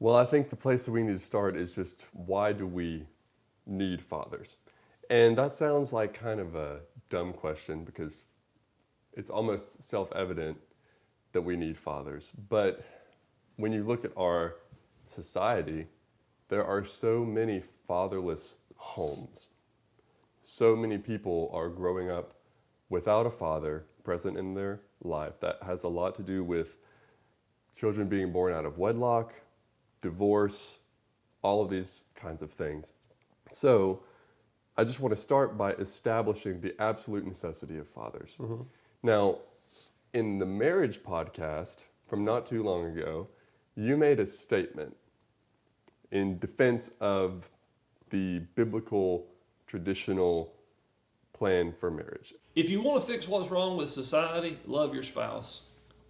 Well, I think the place that we need to start is just why do we need fathers? And that sounds like kind of a dumb question because it's almost self-evident that we need fathers. But when you look at our society, there are so many fatherless homes. So many people are growing up without a father present in their life. That has a lot to do with children being born out of wedlock, divorce, all of these kinds of things. So I just want to start by establishing the absolute necessity of fathers. Mm-hmm. Now, in the marriage podcast from not too long ago, you made a statement in defense of the biblical, traditional plan for marriage. If you want to fix what's wrong with society, love your spouse.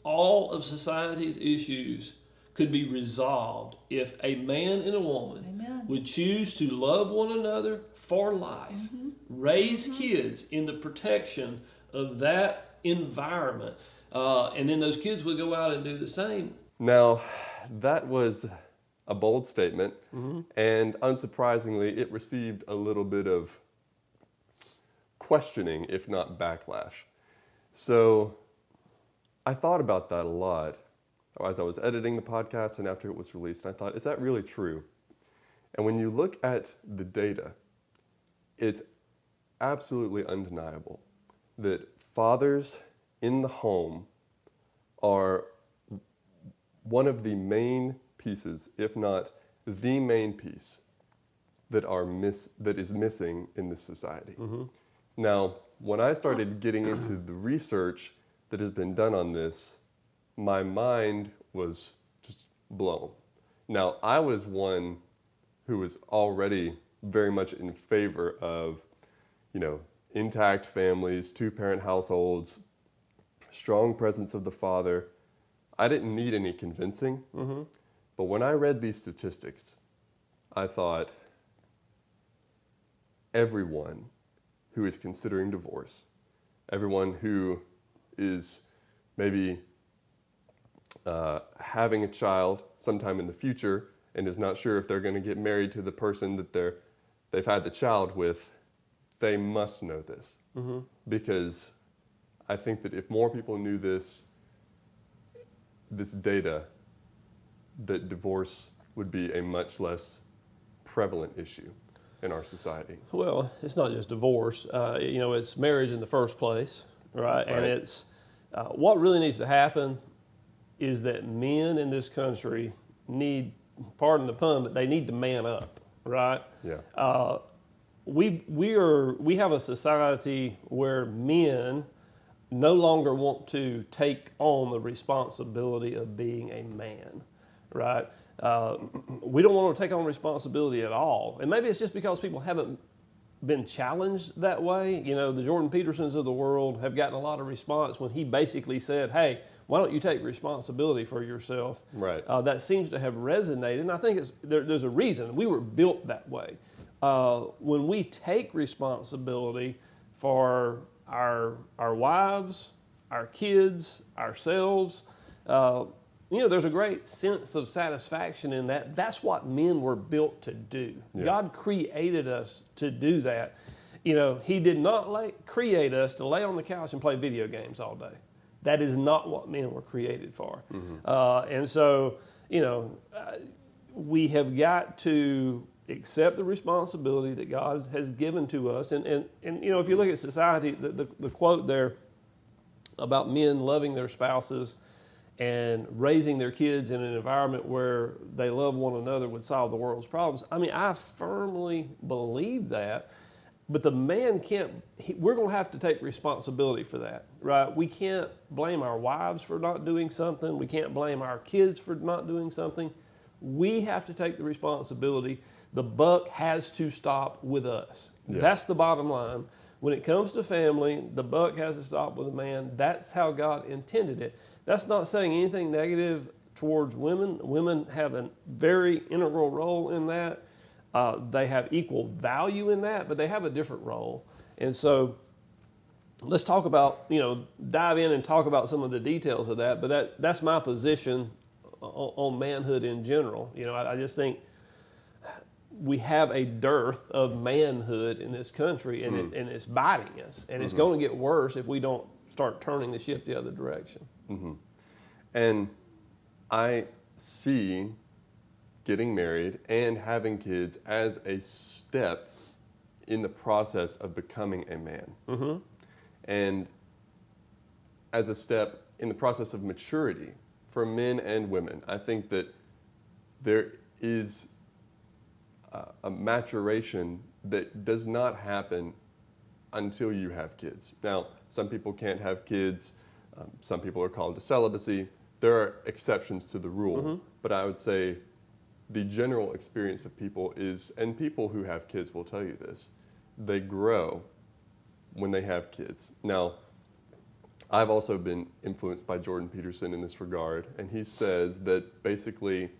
All of society's issues could be resolved if a man and a woman Amen. would choose to love one another for life, Mm-hmm. raise kids in the protection of that environment, and then those kids would go out and do the same. Now, that was a bold statement, and unsurprisingly, it received a little bit of questioning, if not backlash. So I thought about that a lot as I was editing the podcast and after it was released. And I thought, is that really true? And when you look at the data, it's absolutely undeniable that fathers in the home are one of the main pieces, if not the main piece, that is missing in this society. Mm-hmm. Now, when I started getting into the research that has been done on this, my mind was just blown. Now, I was one who was already very much in favor of, intact families, two-parent households, strong presence of the father. I didn't need any convincing. Mm-hmm. But when I read these statistics, I thought everyone who is considering divorce, everyone who is maybe having a child sometime in the future and is not sure if they're going to get married to the person that they've had the child with, they must know this. Mm-hmm. Because I think that if more people knew this data, that divorce would be a much less prevalent issue in our society. Well, it's not just divorce. It's marriage in the first place, right? And it's what really needs to happen is that men in this country need, pardon the pun, but they need to man up, right? Yeah. We have a society where men no longer want to take on the responsibility of being a man, right? We don't want to take on responsibility at all. And maybe it's just because people haven't been challenged that way. The Jordan Petersons of the world have gotten a lot of response when he basically said, hey, why don't you take responsibility for yourself? Right. That seems to have resonated. And I think there's a reason. We were built that way. When we take responsibility for our wives, our kids, ourselves, there's a great sense of satisfaction in that. That's what men were built to do. Yeah. God created us to do that. He did not create us to lay on the couch and play video games all day. That is not what men were created for. Mm-hmm. And so, we have got to accept the responsibility that God has given to us. And if you look at society, the quote there about men loving their spouses and raising their kids in an environment where they love one another would solve the world's problems. I mean, I firmly believe that, but the man we're going to have to take responsibility for that, right? We can't blame our wives for not doing something. We can't blame our kids for not doing something. We have to take the responsibility. The buck has to stop with us. Yes. That's the bottom line. When it comes to family, the buck has to stop with a man. That's how God intended it. That's not saying anything negative towards women. Women have a very integral role in that. They have equal value in that, but they have a different role. And so let's talk about, dive in and talk about some of the details of that. But that's my position on manhood in general. You know, I just think we have a dearth of manhood in this country, and it's biting us, and it's going to get worse if we don't start turning the ship the other direction. And I see getting married and having kids as a step in the process of becoming a man. And as a step in the process of maturity for men and women. I think that there is a maturation that does not happen until you have kids. Now, some people can't have kids. Some people are called to celibacy. There are exceptions to the rule, but I would say the general experience of people is, and people who have kids will tell you this, they grow when they have kids. Now, I've also been influenced by Jordan Peterson in this regard, and he says that basically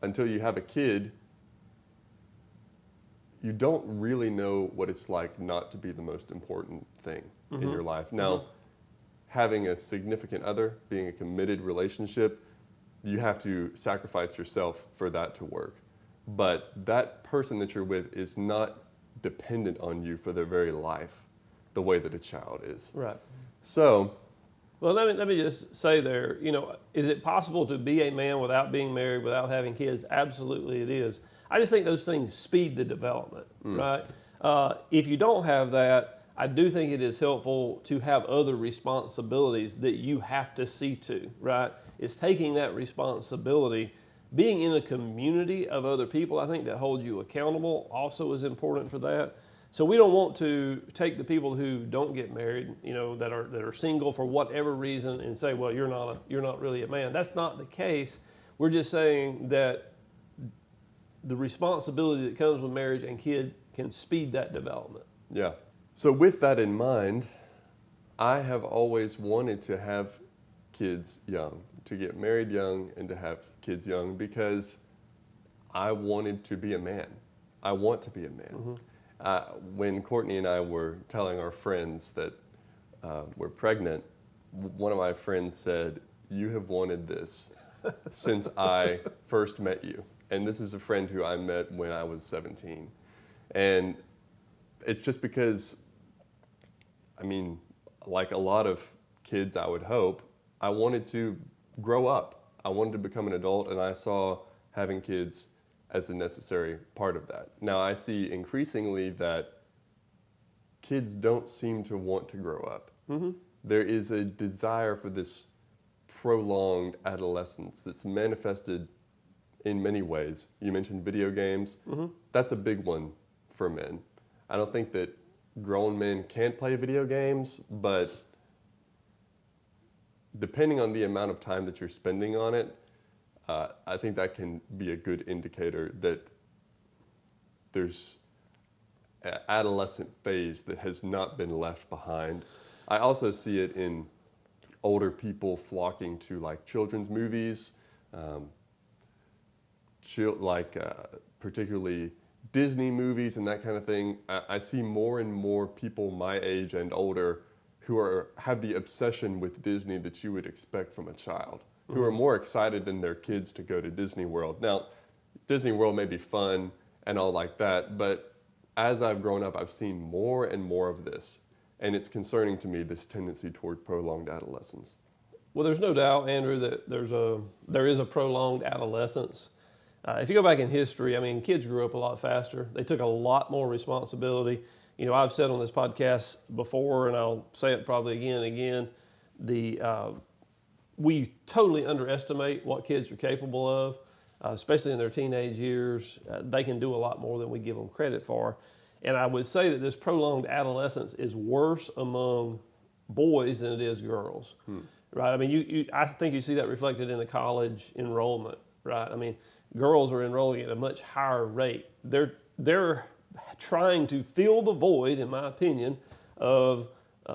until you have a kid, you don't really know what it's like not to be the most important thing in your life. Now, having a significant other, being a committed relationship, you have to sacrifice yourself for that to work. But that person that you're with is not dependent on you for their very life the way that a child is. Right. So, well, let me just say there, you know, is it possible to be a man without being married, without having kids? Absolutely it is. I just think those things speed the development, right? If you don't have that, I do think it is helpful to have other responsibilities that you have to see to, right? It's taking that responsibility. Being in a community of other people, I think, that hold you accountable also is important for that. So we don't want to take the people who don't get married, you know, that are single for whatever reason, and say, well, you're not really a man. That's not the case. We're just saying that the responsibility that comes with marriage and kid can speed that development. Yeah. So with that in mind, I have always wanted to have kids young, to get married young and to have kids young, because I wanted to be a man. I want to be a man. When Courtney and I were telling our friends that we're pregnant, one of my friends said, "You have wanted this since I first met you." And this is a friend who I met when I was 17. And it's just because, I mean, like a lot of kids, I would hope, I wanted to grow up. I wanted to become an adult, and I saw having kids as a necessary part of that. Now, I see increasingly that kids don't seem to want to grow up. There is a desire for this prolonged adolescence that's manifested in many ways. You mentioned video games. That's a big one for men. I don't think that grown men can't play video games, but depending on the amount of time that you're spending on it, I think that can be a good indicator that there's an adolescent phase that has not been left behind. I also see it in older people flocking to like children's movies, particularly Disney movies and that kind of thing. I see more and more people my age and older who have the obsession with Disney that you would expect from a child, who are more excited than their kids to go to Disney World. Now, Disney World may be fun and all like that, but as I've grown up, I've seen more and more of this, and it's concerning to me, this tendency toward prolonged adolescence. Well, there's no doubt, Andrew, that there is a prolonged adolescence. If you go back in history, I mean, kids grew up a lot faster. They took a lot more responsibility. You know, I've said on this podcast before, and I'll say it probably again and again, we totally underestimate what kids are capable of, especially in their teenage years. They can do a lot more than we give them credit for. And I would say that this prolonged adolescence is worse among boys than it is girls, right? I mean, I think you see that reflected in the college enrollment, right? I mean, girls are enrolling at a much higher rate. They're trying to fill the void, in my opinion, of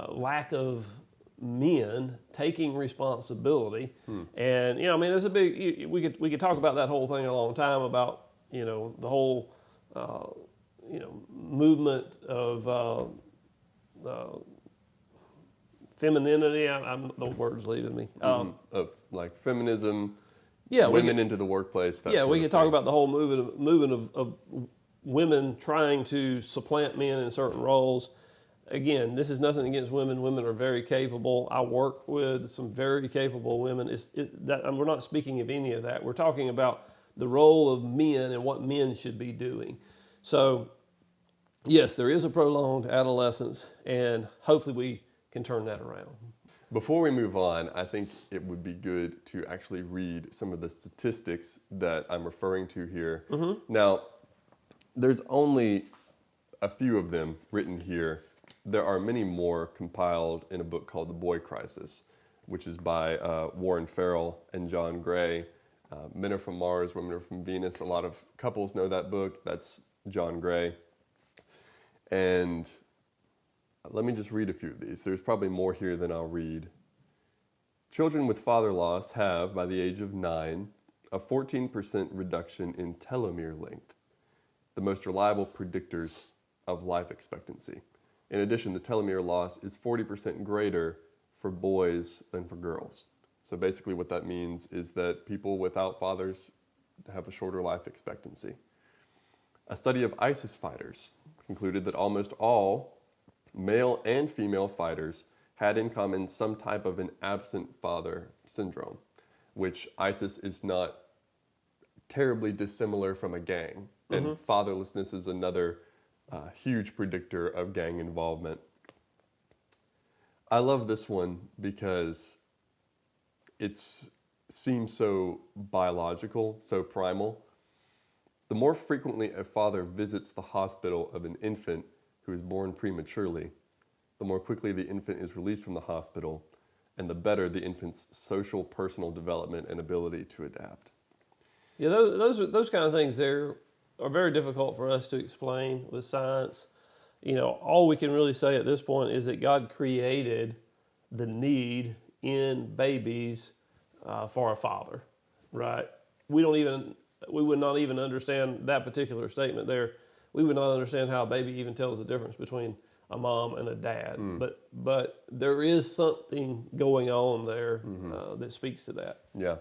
lack of men taking responsibility. And, you know, I mean, there's a big, we could talk about that whole thing a long time about, you know, the whole, movement of femininity. The word's leaving me. Of like feminism, women into the workplace. We could talk about the whole movement of women trying to supplant men in certain roles. Again, this is nothing against women. Women are very capable. I work with some very capable women. We're not speaking of any of that. We're talking about the role of men and what men should be doing. So, yes, there is a prolonged adolescence, and hopefully we can turn that around. Before we move on, I think it would be good to actually read some of the statistics that I'm referring to here. Mm-hmm. Now, there's only a few of them written here. There are many more compiled in a book called The Boy Crisis, which is by Warren Farrell and John Gray. Men Are From Mars, Women Are From Venus. A lot of couples know that book. That's John Gray. And let me just read a few of these. There's probably more here than I'll read. Children with father loss have, by the age of 9, a 14% reduction in telomere length, the most reliable predictors of life expectancy. In addition, the telomere loss is 40% greater for boys than for girls. So basically what that means is that people without fathers have a shorter life expectancy. A study of ISIS fighters concluded that almost all male and female fighters had in common some type of an absent father syndrome, which ISIS is not terribly dissimilar from a gang. Mm-hmm. And fatherlessness is another huge predictor of gang involvement. I love this one because it seems so biological, so primal. The more frequently a father visits the hospital of an infant who is born prematurely, the more quickly the infant is released from the hospital, and the better the infant's social, personal development and ability to adapt. Yeah, those kind of things there are very difficult for us to explain with science. You know, all we can really say at this point is that God created the need in babies for a father, right? We would not even understand that particular statement there. We would not understand how a baby even tells the difference between a mom and a dad. But there is something going on there that speaks to that. Yeah.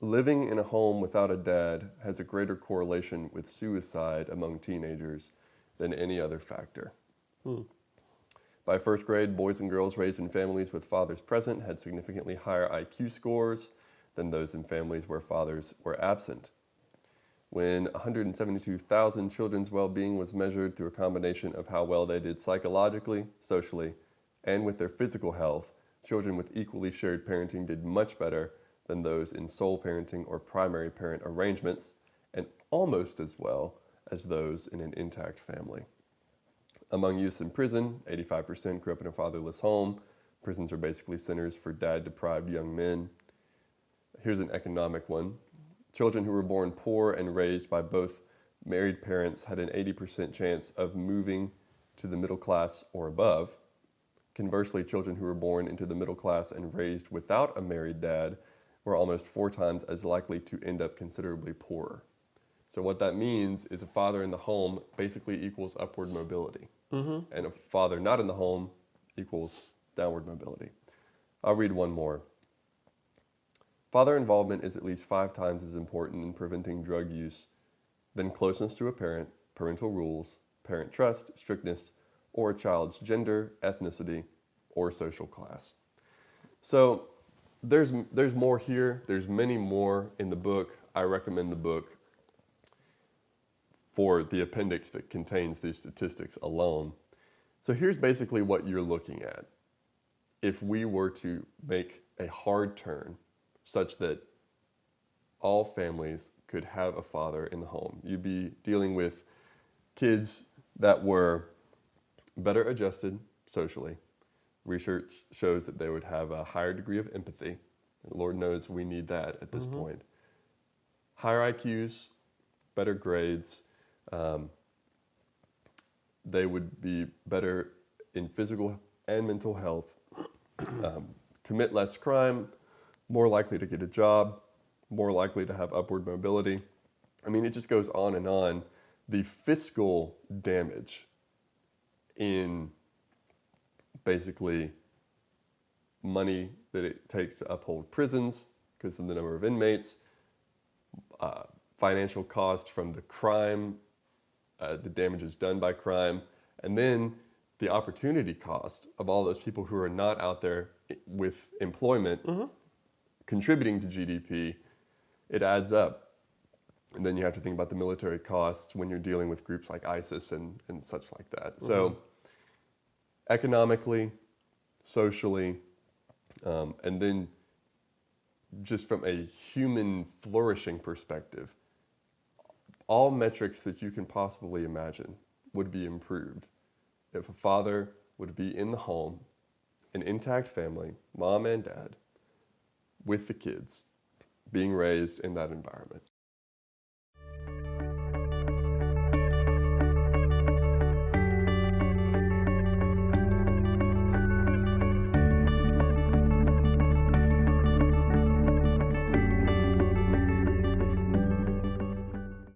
Living in a home without a dad has a greater correlation with suicide among teenagers than any other factor. By first grade, boys and girls raised in families with fathers present had significantly higher IQ scores than those in families where fathers were absent. When 172,000 children's well-being was measured through a combination of how well they did psychologically, socially, and with their physical health, children with equally shared parenting did much better than those in sole parenting or primary parent arrangements, and almost as well as those in an intact family. Among youths in prison, 85% grew up in a fatherless home. Prisons are basically centers for dad-deprived young men. Here's an economic one. Children who were born poor and raised by both married parents had an 80% chance of moving to the middle class or above. Conversely, children who were born into the middle class and raised without a married dad were almost 4 times as likely to end up considerably poorer. So what that means is a father in the home basically equals upward mobility. And a father not in the home equals downward mobility. I'll read one more. Father involvement is at least 5 times as important in preventing drug use than closeness to a parent, parental rules, parent trust, strictness, or a child's gender, ethnicity, or social class. So there's more here. There's many more in the book. I recommend the book for the appendix that contains these statistics alone. So here's basically what you're looking at. If we were to make a hard turn such that all families could have a father in the home, you'd be dealing with kids that were better adjusted socially. Research shows that they would have a higher degree of empathy. Lord knows we need that at this point. Higher IQs, better grades. They would be better in physical and mental health, commit less crime, more likely to get a job, more likely to have upward mobility. I mean, it just goes on and on. The fiscal damage in basically money that it takes to uphold prisons because of the number of inmates, financial cost from the crime, the damages done by crime, and then the opportunity cost of all those people who are not out there with employment contributing to GDP. It adds up. And then you have to think about the military costs when you're dealing with groups like ISIS and such like that. So economically, socially, and then just from a human flourishing perspective, all metrics that you can possibly imagine would be improved if a father would be in the home, an intact family, mom and dad, with the kids, being raised in that environment.